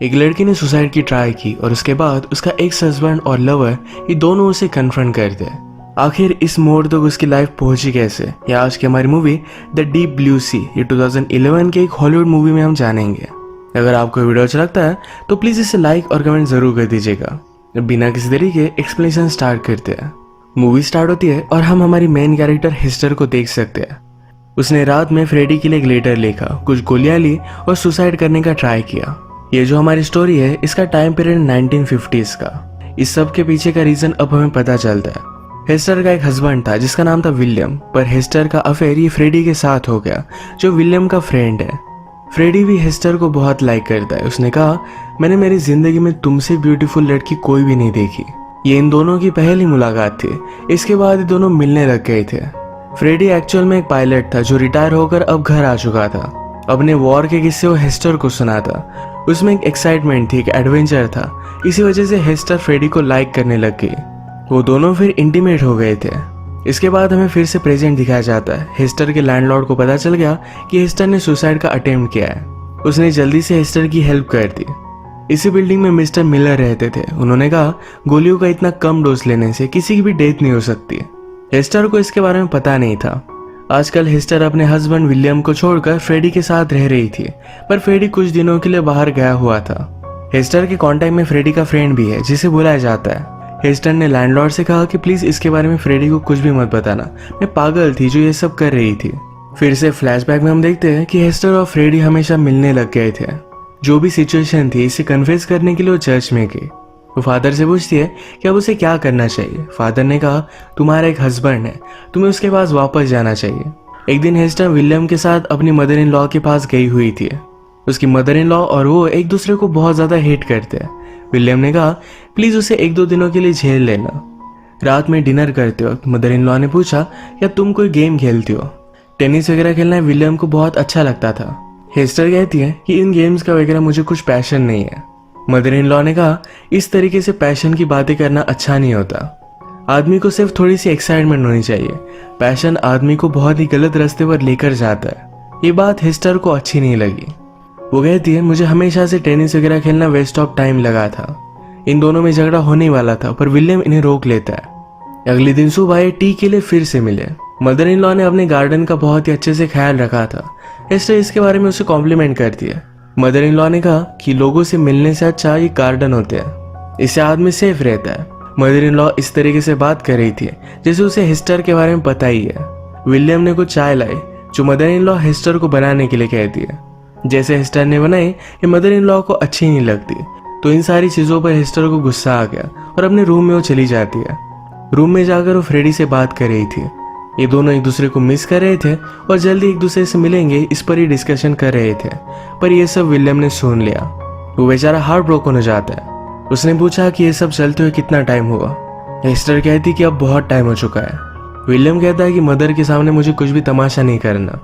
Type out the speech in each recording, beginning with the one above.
एक लड़की ने सुसाइड की ट्राई की और उसके बाद उसका एक्स हस्बैंड और लवर ये दोनों उसे कन्फ्रंट करते हैं। आखिर इस मोड़ तक उसकी लाइफ पहुंची कैसे, या आज की हमारी मूवी द डीप ब्लू सी ये 2011 के एक हॉलीवुड मूवी में हम जानेंगे। अगर आपको वीडियो अच्छा लगता है तो प्लीज इसे लाइक और कमेंट जरूर कर दीजिएगा। बिना किसी तरीके एक्सप्लेनेशन स्टार्ट करते हैं। मूवी स्टार्ट होती है और हम हमारी मेन कैरेक्टर हिस्टर को देख सकते हैं। उसने रात में फ्रेडी के लिए एक लेटर लिखा, कुछ गोलियां ली और सुसाइड करने का ट्राई किया। ये जो हमारी स्टोरी है इसका टाइम पीरियड 1950s का। इस सब के पीछे का रीजन अब हमें पता चलता है। हेस्टर का एक हस्बैंड था जिसका नाम था विलियम, पर हेस्टर का अफेयर ये फ्रेडी के साथ हो गया जो विलियम का फ्रेंड है। फ्रेडी भी हेस्टर को बहुत लाइक करता है। उसने कहा, मैंने मेरी जिंदगी में तुमसे ब्यूटीफुल लड़की कोई भी नहीं देखी। ये इन दोनों की पहली मुलाकात थी। इसके बाद ये दोनों मिलने लग गए थे। फ्रेडी एक्चुअल में एक पायलट था जो रिटायर होकर अब घर आ चुका था। अपने वॉर के किस्से वो हेस्टर को सुनाता। उसमें एक एक्साइटमेंट थी, एक एडवेंचर था। इसी वजह से हेस्टर फ्रेडी को लाइक करने लग गई। वो दोनों फिर इंटीमेट हो गए थे। इसके बाद हमें फिर से प्रेजेंट दिखाया जाता है। हेस्टर के लैंडलॉर्ड को पता चल गया कि हेस्टर ने सुसाइड का अटेम्प्ट किया है। उसने जल्दी से हेस्टर की हेल्प कर दी। इसी बिल्डिंग में मिस्टर मिलर रहते थे। उन्होंने कहा, गोलियों का इतना कम डोज लेने से किसी की भी डेथ नहीं हो सकती। हेस्टर को इसके बारे में पता नहीं था। आजकल हेस्टर अपने हस्बैंड विलियम को छोड़कर फ्रेडी के साथ रह रही थी, पर फ्रेडी कुछ दिनों के लिए बाहर गया हुआ था। हेस्टर के कांटेक्ट में फ्रेडी का फ्रेंड भी है जिसे बुलाया जाता है। हेस्टर ने लैंडलॉर्ड से कहा कि प्लीज इसके बारे में फ्रेडी को कुछ भी मत बताना, मैं पागल थी जो ये सब कर रही थी। फिर से फ्लैशबैक में हम देखते हैं कि हेस्टर और फ्रेडी हमेशा मिलने लग गए थे। जो भी सिचुएशन थी इसे कन्फेस करने के लिए वो चर्च में गई। वो फादर से पूछती है कि अब उसे क्या करना चाहिए। फादर ने कहा, तुम्हारा एक हस्बैंड है, तुम्हें उसके पास वापस जाना चाहिए। एक दिन हेस्टर विलियम के साथ अपनी मदर इन लॉ के पास गई हुई थी। उसकी मदर इन लॉ और वो एक दूसरे को बहुत ज्यादा हेट करते हैं। विलियम ने कहा, प्लीज उसे 1-2 दिनों के लिए झेल लेना। रात में डिनर करते वक्त मदर इन लॉ ने पूछा, क्या तुम कोई गेम खेलती हो? टेनिस वगैरह खेलना विलियम को बहुत अच्छा लगता था। हेस्टर कहती है कि इन गेम्स का वगैरह मुझे कुछ पैशन नहीं है। मदर इन लॉ ने कहा, इस तरीके से पैशन की बातें करना अच्छा नहीं होता। आदमी को सिर्फ थोड़ी सी एक्साइटमेंट होनी चाहिए। पैशन आदमी को बहुत ही गलत रास्ते पर लेकर जाता है। ये बात हेस्टर को अच्छी नहीं लगी। वो कहती है, मुझे हमेशा से टेनिस वगैरह खेलना वेस्ट ऑफ टाइम लगा था। इन दोनों में झगड़ा होने वाला था, पर विलियम इन्हें रोक लेता है। अगले दिन सुबह ये टी के लिए फिर से मिले। मदर इन लॉ ने अपने गार्डन का बहुत ही अच्छे से ख्याल रखा था। हेस्टर इसके बारे में उसे कॉम्प्लीमेंट करती है। मदर इन लॉ ने कहा कि लोगों से मिलने से अच्छा ये गार्डन होते हैं, इससे आदमी सेफ रहता है। मदर इन लॉ इस तरीके से बात कर रही थी जैसे उसे हेस्टर के बारे में पता ही है। विलियम ने कुछ चाय लाई जो मदर इन लॉ हेस्टर को बनाने के लिए कहती है। जैसे हेस्टर ने बनाई ये मदर इन लॉ को अच्छी नहीं लगती, तो इन सारी चीजों पर हेस्टर को गुस्सा आ गया और अपने रूम में वो चली जाती है। रूम में जाकर वो फ्रेडी से बात कर रही थी। ये दोनों एक दूसरे को मिस कर रहे थे और जल्दी एक दूसरे से मिलेंगे इस पर ही डिस्कशन कर रहे थे, पर ये सब विलियम ने सुन लिया। वो बेचारा हार्ट ब्रोकन हो जाता है। उसने पूछा कि ये सब चलते हुए कितना टाइम हुआ। हेस्टर कहती कि अब बहुत टाइम हो चुका है। विलियम कहता है कि मदर के सामने मुझे कुछ भी तमाशा नहीं करना,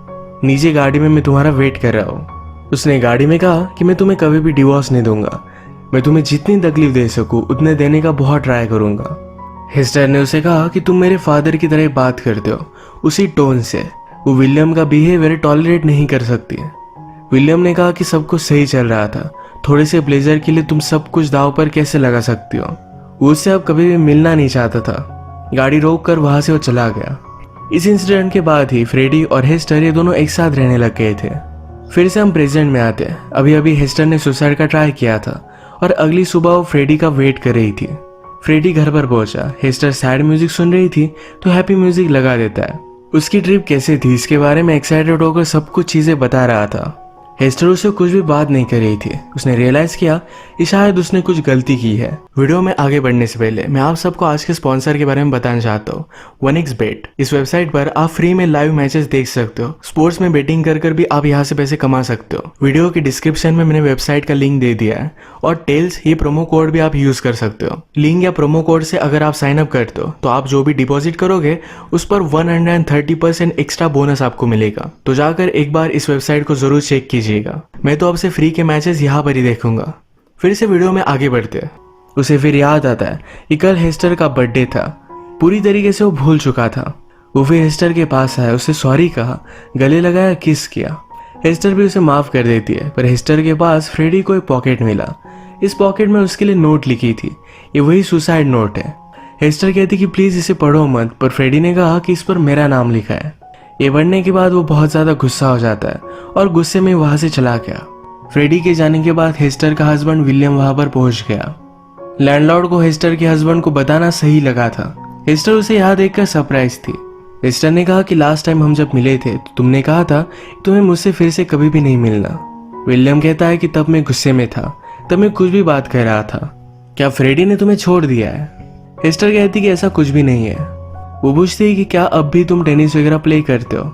नीचे गाड़ी में मैं तुम्हारा वेट कर रहा हूँ। उसने गाड़ी में कहा कि मैं तुम्हें कभी भी डिवोर्स नहीं दूंगा, मैं तुम्हें जितनी तकलीफ दे सकूं उतने देने का बहुत ट्राई करूंगा। हेस्टर ने उसे कहा कि तुम मेरे फादर की तरह बात करते हो, उसी टोन से। वो विलियम का बिहेवियर टॉलरेट नहीं कर सकती। विलियम ने कहा कि सब कुछ सही चल रहा था, थोड़े से प्लेजर के लिए तुम सब कुछ दाव पर कैसे लगा सकती हो। वो उससे अब कभी भी मिलना नहीं चाहता था। गाड़ी रोक कर वहां से वो चला गया। इस इंसिडेंट के बाद ही फ्रेडी और हेस्टर ये दोनों एक साथ रहने लग गए थे। फिर से हम प्रेजेंट में आते हैं। अभी अभी हेस्टर ने सुसाइड का ट्राई किया था और अगली सुबह वो फ्रेडी का वेट कर रही थी। फ्रेडी घर पर पहुंचा। हेस्टर सैड म्यूजिक सुन रही थी तो हैप्पी म्यूजिक लगा देता है। उसकी ट्रिप कैसे थी इसके बारे में एक्साइटेड होकर सब कुछ चीजें बता रहा था। हेस्टर उससे कुछ भी बात नहीं कर रही थी। उसने रियलाइज किया कि शायद उसने कुछ गलती की है। वीडियो में आगे बढ़ने से पहले मैं आप सबको आज के स्पॉन्सर के बारे में बताना चाहता हूँ, 1xBet। इस वेबसाइट पर आप फ्री में लाइव मैचेस देख सकते हो। स्पोर्ट्स में बेटिंग कर भी आप यहाँ से पैसे कमा सकते हो। वीडियो के डिस्क्रिप्शन में मैंने वेबसाइट का लिंक दे दिया है और टेल्स ये प्रोमो कोड भी आप यूज कर सकते हो। लिंक या प्रोमो कोड से अगर आप साइन अप करते हो तो आप जो भी डिपॉजिट करोगे उस पर 130% एक्स्ट्रा बोनस आपको मिलेगा। तो जाकर एक बार इस वेबसाइट को जरूर चेक कीजिएगा। मैं तो आपसे फ्री के मैचेस यहाँ पर ही देखूंगा। फिर से वीडियो में आगे बढ़ते हैं। उसे फिर याद आता है कि कल हेस्टर का बर्थडे था। पूरी तरीके से वो भूल चुका था। वो फिर हेस्टर के पास आया, उसे सॉरी कहा, गले लगाया, किस किया। हेस्टर भी उसे माफ कर देती है, पर हेस्टर के पास फ्रेडी को एक पॉकेट मिला। इस पॉकेट में उसके लिए नोट लिखी थी। ये वही सुसाइड नोट है। हेस्टर कहती कि प्लीज इसे पढ़ो मत, पर फ्रेडी ने कहा कि इस पर मेरा नाम लिखा है। ये पढ़ने के बाद वो बहुत ज्यादा गुस्सा हो जाता है और गुस्से में वहां से चला गया। फ्रेडी के जाने के बाद हेस्टर का हस्बैंड विलियम वहां पर पहुंच गया। लैंडलॉर्ड को हेस्टर के हस्बैंड को बताना सही लगा था। हेस्टर उसे यहाँ देखकर सरप्राइज थी। हेस्टर ने कहा कि लास्ट टाइम हम जब मिले थे तो तुमने कहा था कि तुम्हें मुझसे फिर से कभी भी नहीं मिलना। विलियम कहता है कि तब मैं गुस्से में था, तब मैं कुछ भी बात कर रहा था। क्या फ्रेडी ने तुम्हें छोड़ दिया है? हेस्टर कहती कि ऐसा कुछ भी नहीं है। वो पूछती है कि क्या अब भी तुम टेनिस वगैरह प्ले करते हो?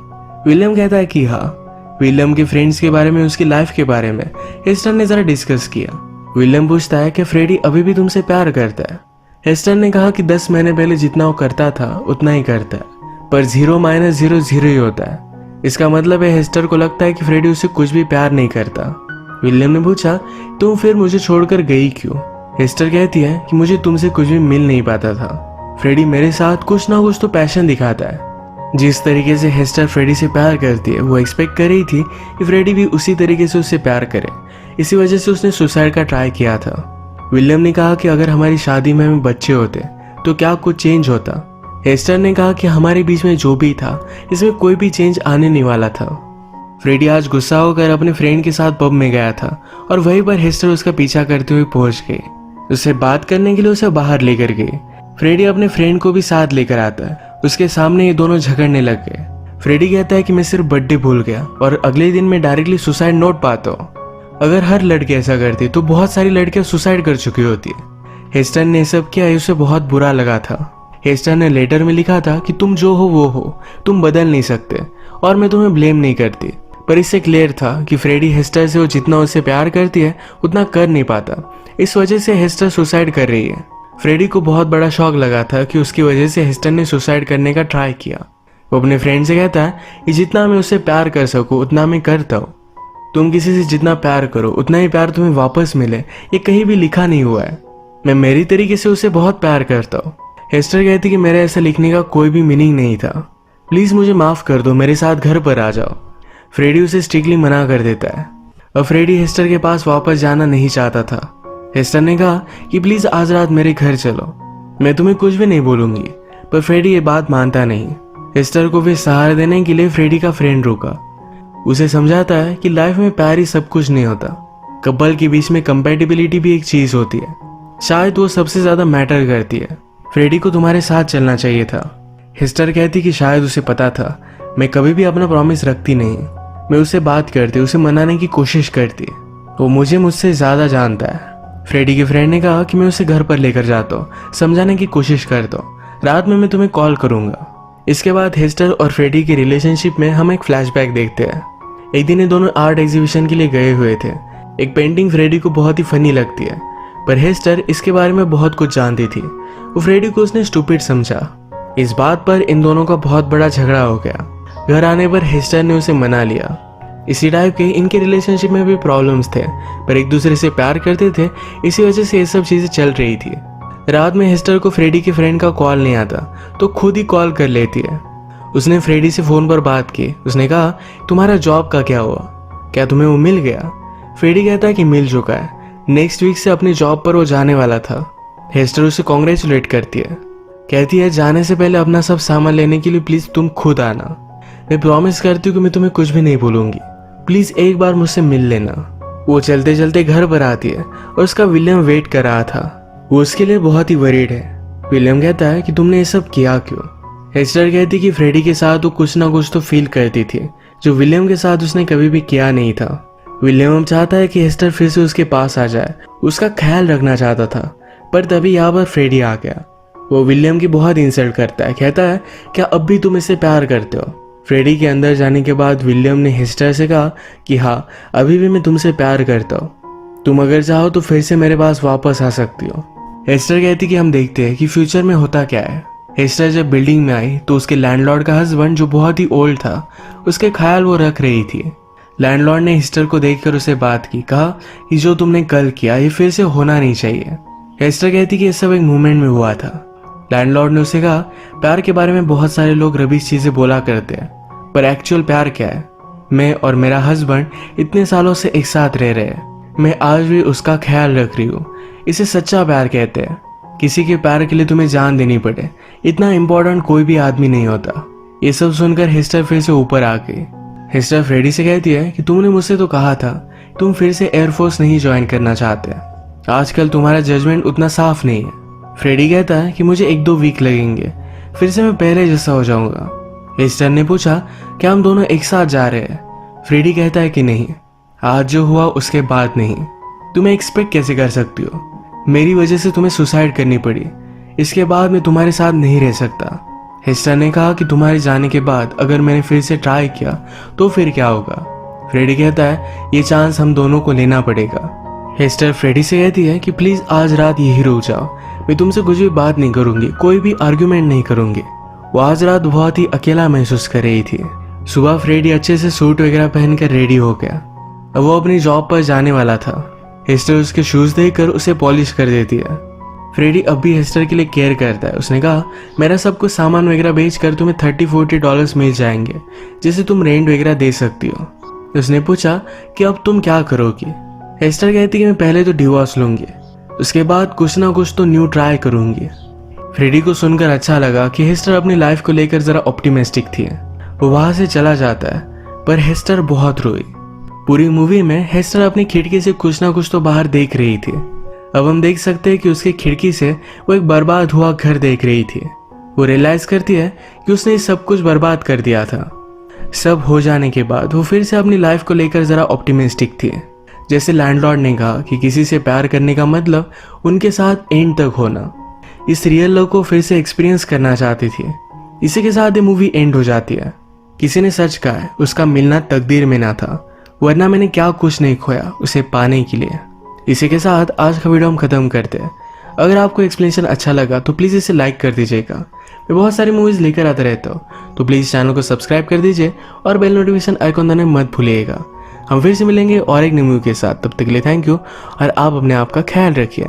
विलियम कहता है कि हाँ। विलियम के फ्रेंड्स के बारे में, उसकी लाइफ के बारे में हेस्टर ने जरा डिस्कस किया। विलियम पूछता है कि फ्रेडी अभी भी तुमसे प्यार करता है? हेस्टर ने कहा कि 10 महीने पहले जितना वो करता था उतना ही करता है, पर 0 - 0 0 ही होता है। इसका मतलब है हेस्टर को लगता है कि फ्रेडी उससे कुछ भी प्यार नहीं करता। विलियम ने पूछा तुम फिर मुझे छोड़कर गई क्यों? हेस्टर कहती है कि मुझे तुमसे कुछ भी मिल नहीं पाता था। फ्रेडी मेरे साथ कुछ ना कुछ तो पैशन दिखाता है। जिस तरीके से हेस्टर फ्रेडी से प्यार करती है, वो एक्सपेक्ट कर रही थी कि फ्रेडी भी उसी तरीके से उससे प्यार करे। इसी वजह से उसने सुसाइड का ट्राई किया था। विलियम ने कहा कि अगर हमारी शादी में हमें बच्चे होते तो क्या कुछ चेंज होता? हेस्टर ने कहा कि हमारे बीच में जो भी था इसमें कोई भी चेंज आने नहीं वाला था। फ्रेडी आज गुस्सा होकर अपने फ्रेंड के साथ पब में गया था और वहीं पर हेस्टर उसका पीछा करते हुए पहुंच गई। उससे बात करने के लिए उसे बाहर लेकर गई। फ्रेडी अपने फ्रेंड को भी साथ लेकर आता है। उसके सामने ये दोनों झगड़ने लग गए। फ्रेडी कहता है कि मैं सिर्फ बर्थडे भूल गया और अगले दिन मैं डायरेक्टली सुसाइड नोट पाता हूँ। अगर हर लड़की ऐसा करती तो बहुत सारी लड़कियां सुसाइड कर चुकी होती। हेस्टर ने सब किया, उसे बहुत बुरा लगा था। हेस्टर ने लेटर में लिखा था कि तुम जो हो वो हो, तुम बदल नहीं सकते और मैं तुम्हें ब्लेम नहीं करती। पर इससे क्लियर था कि फ्रेडी हेस्टर से वो जितना उससे प्यार करती है उतना कर नहीं पाता। इस वजह से हेस्टर सुसाइड कर रही है। फ्रेडी को बहुत बड़ा शॉक लगा था कि उसकी वजह से हेस्टर ने सुसाइड करने का ट्राई किया। वो अपने फ्रेंड से कहता है कि जितना मैं उससे प्यार कर सकूं उतना मैं करता हूँ। तुम किसी से जितना प्यार करो उतना ही प्यार तुम्हें वापस मिले, ये कहीं भी लिखा नहीं हुआ है। मैं मेरी तरीके से उसे बहुत प्यार करता हूँ। हेस्टर कहती कि मेरे ऐसा लिखने का कोई भी मीनिंग नहीं था, प्लीज मुझे माफ कर दो, मेरे साथ घर पर आ जाओ। फ्रेडी उसे स्ट्रिक्टली मना कर देता है और फ्रेडी हेस्टर के पास वापस जाना नहीं चाहता था। हेस्टर ने कहा कि प्लीज आज रात मेरे घर चलो, मैं तुम्हें कुछ भी नहीं बोलूंगी, पर फ्रेडी ये बात मानता नहीं। हेस्टर को भी सहारा देने के लिए फ्रेडी का फ्रेंड रुका। उसे समझाता है कि लाइफ में प्यार ही सब कुछ नहीं होता, कपल के बीच में कंपैटिबिलिटी भी एक चीज होती है, शायद वो सबसे ज्यादा मैटर करती है। फ्रेडी को तुम्हारे साथ चलना चाहिए था। हेस्टर कहती कि शायद उसे पता था मैं कभी भी अपना प्रॉमिस रखती नहीं। मैं उससे बात करती, उसे मनाने की कोशिश करती, वो मुझसे ज्यादा जानता है। फ्रेडी के फ्रेंड ने कहा कि मैं उसे घर पर लेकर जाता हूँ, समझाने की कोशिश करता हूँ, रात में मैं तुम्हें कॉल करूंगा। इसके बाद हेस्टर और फ्रेडी के रिलेशनशिप में हम एक फ्लैशबैक देखते हैं। एक दिन ये दोनों आर्ट एग्जीबिशन के लिए गए हुए थे। एक पेंटिंग फ्रेडी को बहुत ही फनी लगती है, पर हेस्टर इसके बारे में बहुत कुछ जानती थी। वो फ्रेडी को उसने स्टूपिड समझा। इस बात पर इन दोनों का बहुत बड़ा झगड़ा हो गया। घर आने पर हेस्टर ने उसे मना लिया। इसी टाइप के इनके रिलेशनशिप में भी प्रॉब्लम्स थे, पर एक दूसरे से प्यार करते थे, इसी वजह से ये सब चीजें चल रही थी। रात में हेस्टर को फ्रेडी के फ्रेंड का कॉल नहीं आता तो खुद ही कॉल कर लेती है। उसने फ्रेडी से फोन पर बात की। उसने कहा तुम्हारा जॉब का क्या हुआ, क्या तुम्हें वो मिल गया? फ्रेडी कहता है कि मिल चुका है, नेक्स्ट वीक से अपनी जॉब पर वो जाने वाला था। हेस्टर उसे कॉन्ग्रेचुलेट करती है, कहती है जाने से पहले अपना सब सामान लेने के लिए प्लीज तुम खुद आना। मैं प्रॉमिस करती हूँ कि मैं तुम्हें कुछ भी नहीं बोलूंगी, प्लीज एक बार मुझसे मिल लेना। वो चलते चलते घर पर आती है और उसका विलियम वेट कर रहा था। वो उसके लिए बहुत ही वरीड है। विलियम कहता है कि तुमने ये सब किया क्यों? हेस्टर कहती कि फ्रेडी के साथ वो कुछ ना कुछ तो फील करती थी जो विलियम के साथ उसने कभी भी किया नहीं था। विलियम चाहता है कि हेस्टर फिर से उसके पास आ जाए, उसका ख्याल रखना चाहता था, पर तभी यहाँ पर फ्रेडी आ गया। वो विलियम की बहुत इंसल्ट करता है, कहता है क्या अब भी तुम इससे प्यार करते हो? फ्रेडी के अंदर जाने के बाद विलियम ने हेस्टर से कहा कि हाँ अभी भी मैं तुमसे प्यार करता हूँ, तुम अगर चाहो तो फिर से मेरे पास वापस आ सकती हो। हेस्टर कहती कि हम देखते हैं कि फ्यूचर में होता क्या है। हेस्टर जब बिल्डिंग में आई तो उसके लैंडलॉर्ड का हस्बैंड जो बहुत ही ओल्ड था, उसके ख्याल वो रख रही थी। लैंडलॉर्ड ने हेस्टर को देखकर उसे बात की, कहा कि जो तुमने कल किया ये फिर से होना नहीं चाहिए। हेस्टर कहती कि ये सब एक मूवमेंट में हुआ था। लैंडलॉर्ड ने उसे कहा प्यार के बारे में बहुत सारे लोग रबीश चीजें बोला करते हैं, पर एक्चुअल प्यार क्या है? मैं और मेरा हस्बैंड इतने सालों से एक साथ रह रहे हैं, मैं आज भी उसका ख्याल रख रही हूँ। इसे सच्चा प्यार कहते हैं। किसी के प्यार के लिए तुम्हें जान देनी पड़े, इतना इम्पोर्टेंट कोई भी आदमी नहीं होता। ये सब सुनकर हेस्टर फिर से ऊपर आ गई। हेस्टर फ्रेडी से कहती है कि तुमने मुझसे तो कहा था तुम फिर से एयरफोर्स नहीं ज्वाइन करना चाहते। आजकल तुम्हारा जजमेंट उतना साफ नहीं है। फ्रेडी कहता है कि मुझे 1-2 वीक लगेंगे, फिर से मैं पहले जैसा हो जाऊंगा। हेस्टर ने पूछा क्या हम दोनों एक साथ जा रहे हैं। फ्रेडी कहता है कि नहीं, आज जो हुआ उसके बाद नहीं। तुम्हें एक्सपेक्ट कैसे कर सकती हो? मेरी वजह से तुम्हें सुसाइड करनी पड़ी, इसके बाद मैं तुम्हारे साथ नहीं रह सकता। हेस्टर ने कहा कि तुम्हारे जाने के बाद अगर मैंने फिर से ट्राई किया तो फिर क्या होगा? फ्रेडी कहता है ये चांस हम दोनों को लेना पड़ेगा। हेस्टर फ्रेडी से कहती है कि प्लीज आज रात यही रुक जाओ, मैं तुमसे कुछ भी बात नहीं करूंगी, कोई भी आर्ग्यूमेंट नहीं करूंगी। वो आज रात बहुत ही अकेला महसूस कर रही थी। सुबह फ्रेडी अच्छे से सूट वगैरह पहनकर रेडी हो गया। अब वो अपनी जॉब पर जाने वाला था। हेस्टर उसके शूज देखकर उसे पॉलिश कर देती है। फ्रेडी अब भी हेस्टर के लिए केयर करता है। उसने कहा मेरा सब कुछ सामान वगैरह बेचकर तुम्हें $30-40 मिल जाएंगे, जिसे तुम रेंट वगैरह दे सकती हो। उसने पूछा कि अब तुम क्या करोगी? हेस्टर कहती कि मैं पहले तो डिवोर्स लूंगी, उसके बाद कुछ ना कुछ तो न्यू ट्राई करूंगी। फ्रेडी को सुनकर अच्छा लगा कि हेस्टर अपनी लाइफ को लेकर जरा ऑप्टिमिस्टिक थी। वो वहां से चला जाता है, पर हेस्टर बहुत रोई। पूरी मूवी में हेस्टर अपनी खिड़की से कुछ ना कुछ तो बाहर देख रही थी। अब हम देख सकते हैं कि उसकी खिड़की से वो एक बर्बाद हुआ घर देख रही थी। वो रियलाइज करती है कि उसने सब कुछ बर्बाद कर दिया था। सब हो जाने के बाद वो फिर से अपनी लाइफ को लेकर जरा ऑप्टिमिस्टिक थी। जैसे लैंडलॉर्ड ने कहा कि किसी से प्यार करने का मतलब उनके साथ एंड तक होना। इस रियल लव को फिर से एक्सपीरियंस करना चाहती थी। इसी के साथ ये मूवी एंड हो जाती है। किसी ने सच कहा है उसका मिलना तकदीर में ना था, वरना मैंने क्या कुछ नहीं खोया उसे पाने के लिए। इसी के साथ आज का वीडियो हम खत्म करते हैं। अगर आपको एक्सप्लेनेशन अच्छा लगा तो प्लीज़ इसे लाइक कर दीजिएगा। मैं बहुत सारी मूवीज़ लेकर आता रहता हूँ, तो प्लीज़ चैनल को सब्सक्राइब कर दीजिए और बेल नोटिफिकेशन आइकॉन दबाना मत भूलिएगा। हम फिर से मिलेंगे और एक नई मूवी के साथ। तब तक के लिए थैंक यू और आप अपने आप का ख्याल रखिए।